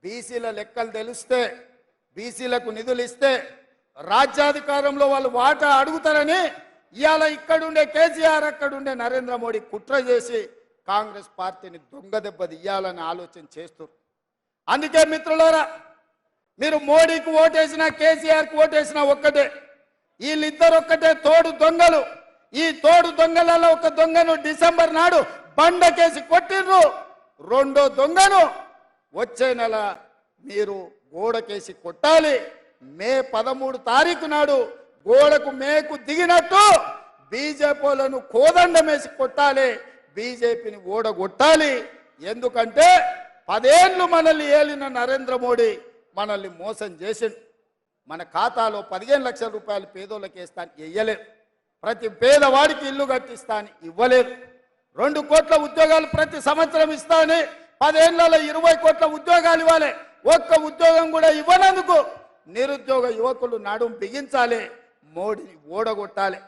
బీసీల లెక్కలు తెలిస్తే బీసీలకు నిధులు ఇస్తే రాజ్యాధికారంలో వాళ్ళు వాటా అడుగుతారని ఇవాళ ఇక్కడుండే కేసీఆర్ అక్కడుండే నరేంద్ర మోడీ కుట్ర చేసి కాంగ్రెస్ పార్టీని దొంగ దెబ్బ తీయాలని ఆలోచన చేస్తారు. అందుకే మిత్రులారా, మీరు మోడీకి ఓటేసినా కేసీఆర్కి ఓటేసినా ఒక్కటే, వీళ్ళిద్దరు ఒక్కటే తోడు దొంగలు. ఈ తోడు దొంగలలో ఒక దొంగను డిసెంబర్ నాడు బండకేసి కొట్టిర్రు, రెండో దొంగను వచ్చే నెల మీరు గోడకేసి కొట్టాలి. మే 13 తారీఖు నాడు గోడకు మేకు దిగినట్టు బీజేపీలను కోదండమేసి కొట్టాలి, బీజేపీని ఓడగొట్టాలి. ఎందుకంటే 10 ఏళ్ళు మనల్ని ఏలిన నరేంద్ర మోడీ మనల్ని మోసం చేసిండు. మన ఖాతాలో 15 లక్షల రూపాయలు పేదోళ్ళకి వేస్తాను ఇవ్వలేదు, ప్రతి పేదవాడికి ఇల్లు కట్టిస్తాను ఇవ్వలేదు, 2 కోట్ల ఉద్యోగాలు ప్రతి సంవత్సరం ఇస్తానని 10 ఏళ్లలో 20 కోట్ల ఉద్యోగాలు ఇవ్వాలి. ఒక్క ఉద్యోగం కూడా ఇవ్వనందుకు నిరుద్యోగ యువకులు నడుం బిగించాలి, మోడీని ఓడగొట్టాలి.